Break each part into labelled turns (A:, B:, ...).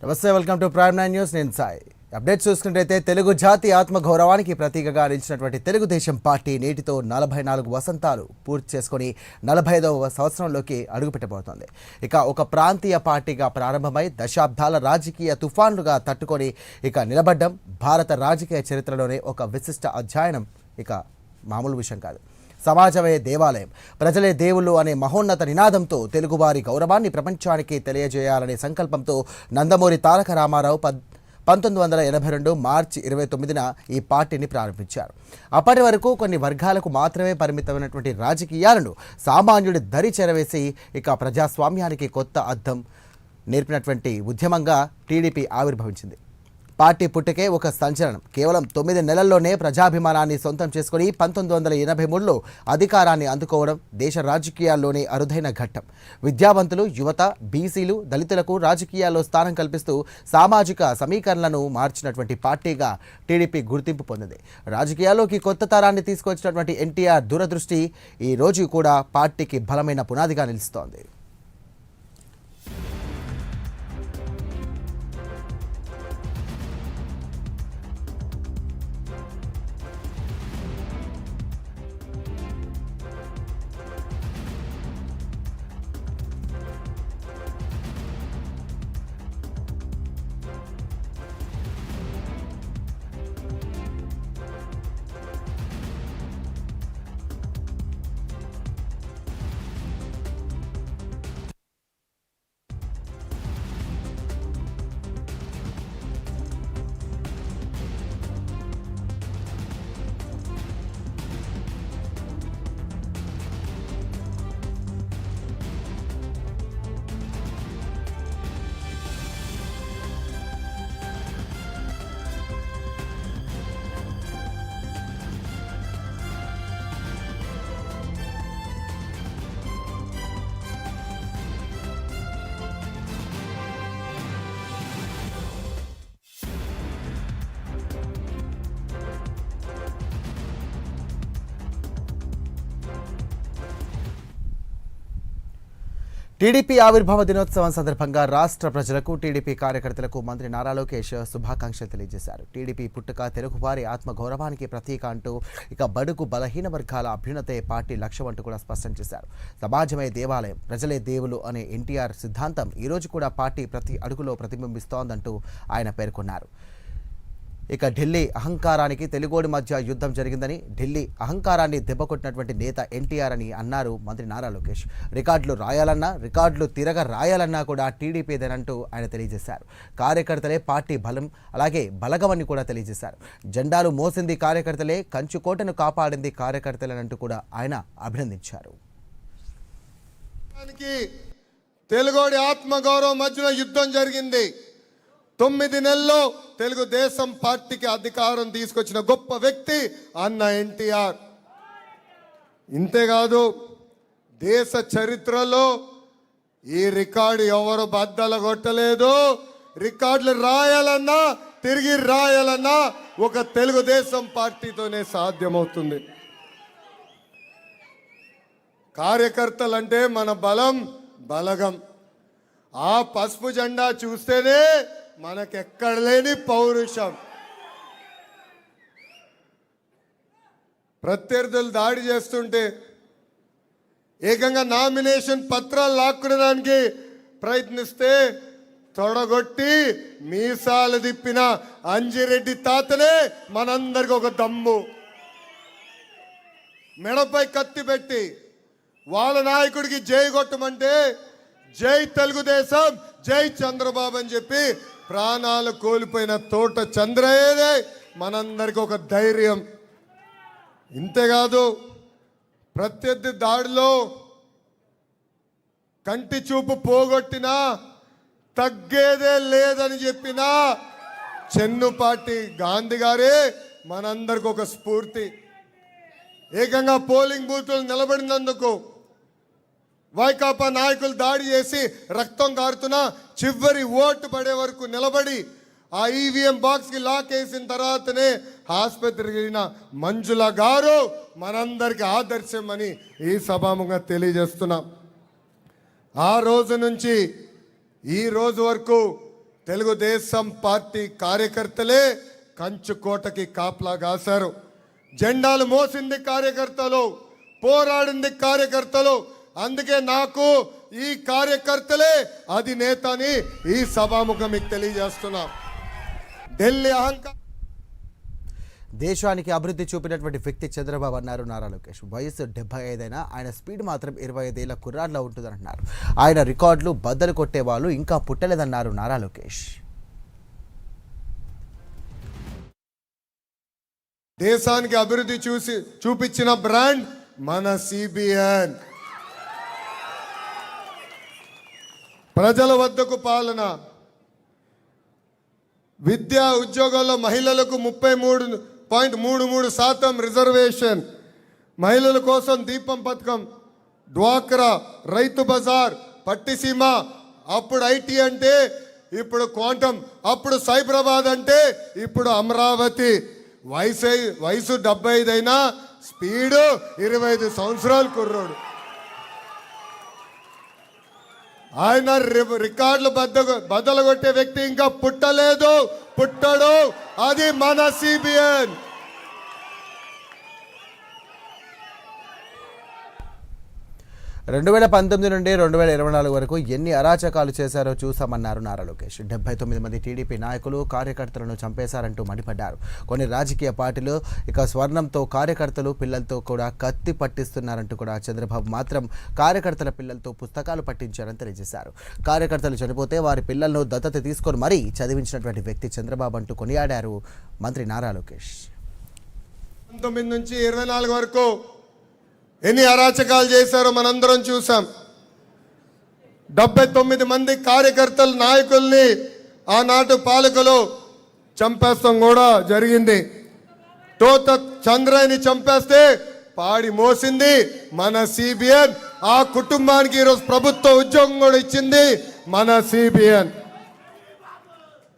A: నమస్తే, welcome to prime 9 news. నేను Sai. Updates చూసుకుంటే తెలుగు జాతి ఆత్మగౌరవానికి ప్రతీకగా నిలిచినటువంటి తెలుగుదేశం పార్టీ నేటితో 44 వసంతాలు పూర్తి చేసుకుని 45వ సంవత్సరంలోకి అడుగుపెట్టబోతోంది. ఇక ఒక ప్రాంతీయ పార్టీగా ప్రారంభమై దశాబ్దాల రాజకీయ తుఫాన్లుగా తట్టుకొని నిలబడ్డం భారత రాజకీయ చరిత్రలోనే ఒక విశిష్ట అధ్యయనం. మామూలు విషయం కాదు. సమాజమే దేవాలయం, ప్రజలే దేవుళ్ళు అనే మహోన్నత నినాదంతో తెలుగువారి గౌరవాన్ని ప్రపంచానికి తెలియజేయాలనే సంకల్పంతో నందమూరి తారక రామారావు 1982 మార్చి 29న ఈ పార్టీని ప్రారంభించారు. అప్పటి వరకు కొన్ని వర్గాలకు మాత్రమే పరిమితమైనటువంటి రాజకీయాలను సామాన్యుడి దరి చేరవేసి ప్రజాస్వామ్యానికి కొత్త అర్థం నేర్పినటువంటి ఉద్యమంగా టీడీపీ ఆవిర్భవించింది. పార్టీ పుట్టుకే ఒక సంచలనం. కేవలం 9 నెలల్లోనే ప్రజాభిమానాన్ని సొంతం చేసుకుని 1983లో అధికారాన్ని అందుకోవడం దేశ రాజకీయాల్లోనే అరుదైన ఘట్టం. విద్యావంతులు, యువత, బీసీలు, దళితులకు రాజకీయాల్లో స్థానం కల్పిస్తూ సామాజిక సమీకరణలను మార్చినటువంటి పార్టీగా టీడీపీ గుర్తింపు పొందింది. రాజకీయాల్లోకి కొత్త తరాన్ని తీసుకొచ్చినటువంటి ఎన్టీఆర్ దూరదృష్టి ఈ రోజు కూడా పార్టీకి బలమైన పునాదిగా నిలుస్తోంది. టీడీపీ ఆవిర్భావ దినోత్సవం సందర్భంగా రాష్ట్ర ప్రజలకు, టీడీపీ కార్యకర్తలకు మంత్రి నారా లోకేష్ శుభాకాంక్షలు తెలియజేశారు. టీడీపీ పుట్టుక తెలుగువారి ఆత్మగౌరవానికి ప్రతీక అంటూ బడుగు బలహీన వర్గాల అభ్యున్నతే పార్టీ లక్ష్యం అంటూ కూడా స్పష్టం చేశారు. సమాజమే దేవాలయం, ప్రజలే దేవులు అనే ఎన్టీఆర్ సిద్ధాంతం ఈరోజు కూడా పార్టీ ప్రతి అడుగులో ప్రతిబింబిస్తోందంటూ ఆయన పేర్కొన్నారు. ఢిల్లీ అహంకారానికి తెలుగోడి మధ్య యుద్ధం జరిగిందని, ఢిల్లీ అహంకారాన్ని దెబ్బకొట్టినటువంటి నేత ఎన్టీఆర్ అని అన్నారు మంత్రి నారా లోకేష్. రికార్డులు రాయాలన్నా, రికార్డులు తిరగ రాయాలన్నా కూడా టీడీపీదేనంటూ ఆయన తెలియజేశారు. కార్యకర్తలే పార్టీ బలం, అలాగే బలగమని కూడా తెలియజేశారు. జెండాలు మోసింది కార్యకర్తలే, కంచుకోటను కాపాడింది కార్యకర్తలేనంటూ కూడా ఆయన అభినందించారు.
B: తెలుగోడి ఆత్మగౌరవం మధ్యలో యుద్ధం జరిగింది. 9 నెలల్లో తెలుగుదేశం పార్టీకి అధికారం తీసుకొచ్చిన గొప్ప వ్యక్తి అన్న ఎన్టీఆర్. ఇంతేకాదు, దేశ చరిత్రలో ఈ రికార్డు ఎవరు బద్దలు కొట్టలేదు. రికార్డులు రాయాలన్నా, తిరిగి రాయాలన్నా ఒక తెలుగుదేశం పార్టీతోనే సాధ్యమవుతుంది. కార్యకర్తలంటే మన బలగం. ఆ పసుపు జెండా చూస్తేనే మనకెక్కడ లేని పౌరుషం. ప్రత్యర్థులు దాడి చేస్తుంటే ఏకంగా నామినేషన్ పత్రాలు లాక్కునేదానికి ప్రయత్నిస్తే తొడగొట్టి మీసాలు తిప్పిన అంజిరెడ్డి తాతనే మనందరికి ఒక దమ్ము. మెడపై కత్తి పెట్టి వాళ్ళ నాయకుడికి జై కొట్టమంటే జై తెలుగుదేశం, జై చంద్రబాబు అని చెప్పి ప్రాణాలు కోల్పోయిన తోట చంద్రయ్యనే మనందరికి ఒక ధైర్యం. ఇంతేకాదు, ప్రత్యర్థి దాడిలో కంటి చూపు పోగొట్టినా తగ్గేదే లేదని చెప్పిన చెన్నుపాటి గాంధీ గారే మనందరికి ఒక స్ఫూర్తి. ఏకంగా పోలింగ్ బూతులు నిలబడినందుకు వైకాపా నాయకులు దాడి చేసి రక్తం కారుతున్నా చివరి ఓటు పడే వరకు నిలబడి ఆ ఈవీఎం బాక్స్కి లాక్ వేసిన తర్వాతనే ఆసుపత్రికి వెళ్ళిన మంజుల గారు మనందరికి ఆదర్శం అని ఈ సభాముఖంగా తెలియజేస్తున్నాం. ఆ రోజు నుంచి ఈ రోజు వరకు తెలుగుదేశం పార్టీ కార్యకర్తలే కంచుకోటకి కాపలా కాశారు. జెండాలు మోసింది కార్యకర్తలు, పోరాడింది కార్యకర్తలు. అందుకే నాకు ఈ కార్యకర్తలే అధినేత అని ఈ సభాముఖం మీకు తెలియజేస్తున్నా. ఢిల్లీ అహంకారం
A: దేశానికి అభివృద్ధి చూపినటువంటి వ్యక్తి చంద్రబాబు అన్నారు నారా లోకేష్. వయసు 75 అయినా ఆయన స్పీడ్ మాత్రం 25 ఏళ్ల కుర్రాడ్లా ఉంటుందంటున్నారు. ఆయన రికార్డులు బద్దలు కొట్టే వాళ్ళు ఇంకా పుట్టలేదన్నారు నారా లోకేష్.
B: దేశానికి అభివృద్ధి చూపించిన బ్రాండ్ మన సిబిఎన్. ప్రజల వద్దకు పాలన, విద్యా ఉద్యోగాల్లో మహిళలకు 33.33% రిజర్వేషన్, మహిళల కోసం దీపం పథకం, డ్వాక్రా, రైతు బజార్, పట్టిసీమ. అప్పుడు ఐటీ అంటే ఇప్పుడు క్వాంటమ్, అప్పుడు సైబరాబాద్ అంటే ఇప్పుడు అమరావతి. వయసు 75 అయినా స్పీడు 25 సంవత్సరాలు కుర్రోడు. ఆయన రికార్డులు బద్దలు కొట్టే వ్యక్తి ఇంకా పుట్టలేదు, పుట్టడు. అది మన సిబిఎన్.
A: 2019 నుండి 2024 వరకు ఎన్ని అరాచకాలు చేశారో చూసామన్నారు నారా లోకేష్. 79 మంది టీడీపీ నాయకులు కార్యకర్తలను చంపేశారంటూ మండిపడ్డారు. కొన్ని రాజకీయ పార్టీలు ఇక స్వర్ణంతో కార్యకర్తలు పిల్లలతో కూడా కత్తి పట్టిస్తున్నారంటూ కూడా చంద్రబాబు మాత్రం కార్యకర్తల పిల్లలతో పుస్తకాలు పట్టించారని తెలియజేశారు. కార్యకర్తలు చనిపోతే వారి పిల్లలను దత్తత తీసుకొని మరీ చదివించినటువంటి వ్యక్తి చంద్రబాబు అంటూ కొనియాడారు మంత్రి నారా లోకేష్.
B: 19 నుంచి 24 వరకు ఎన్ని అరాచకాలు చేశారో మనందరం చూసాం. 79 మంది కార్యకర్తల నాయకుల్ని ఆనాటి పాలకులు చంపేస్తాం కూడా జరిగింది. తోత చంద్రయ్యని చంపేస్తే పాడి మోసింది మన సిబిఎన్. ఆ కుటుంబానికి ఈరోజు ప్రభుత్వ ఉద్యోగం కూడా ఇచ్చింది మన సిబిఎన్.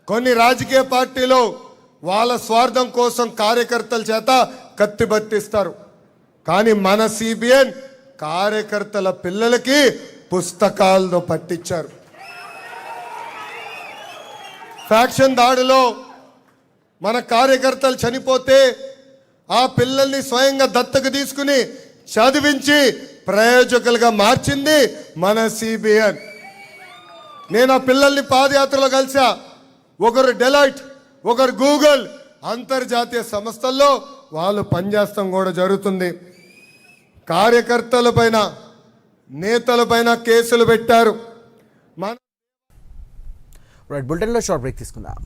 B: కొన్ని రాజకీయ పార్టీలు వాళ్ళ స్వార్థం కోసం కార్యకర్తల చేత కత్తి బట్టిస్తారు. కానీ మన సిబిఎన్ కార్యకర్తల పిల్లలకి పుస్తకాలతో పట్టించారు. ఫ్యాక్షన్ దాడిలో మన కార్యకర్తలు చనిపోతే ఆ పిల్లల్ని స్వయంగా దత్తకు తీసుకుని చదివించి ప్రయోజకులుగా మార్చింది మన సిబిఎన్. నేను ఆ పిల్లల్ని పాదయాత్రలో కలిసా. ఒకరు డెలైట్, ఒకరు గూగుల్, అంతర్జాతీయ సంస్థల్లో వాళ్ళు పనిచేస్తాం కూడా జరుగుతుంది. కార్యకర్తలపైన, నేతలపైన కేసులు పెట్టారు.
A: బులెటిన్లో షార్ట్ బ్రేక్ తీసుకుందాం.